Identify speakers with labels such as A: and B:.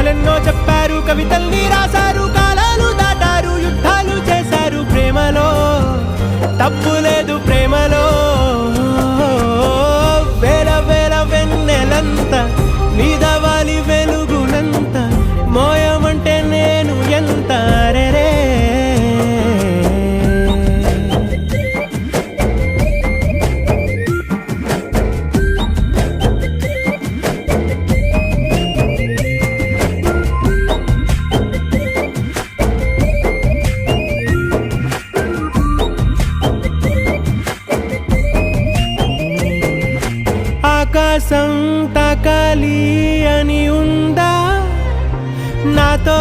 A: కథలెన్నో చెప్పారు, కవితల్ని రాశారు, కాలాలు దాటారు, యుద్ధాలు చేశారు. ప్రేమలో తప్పు లేదు, ప్రేమలో వేల వేల వెన్నెలంత నీదవాలి వెలుగునంత, మోయమంటే నేను ఎంత రే. ఆకాశం తాకాలి అని ఉందా నాతో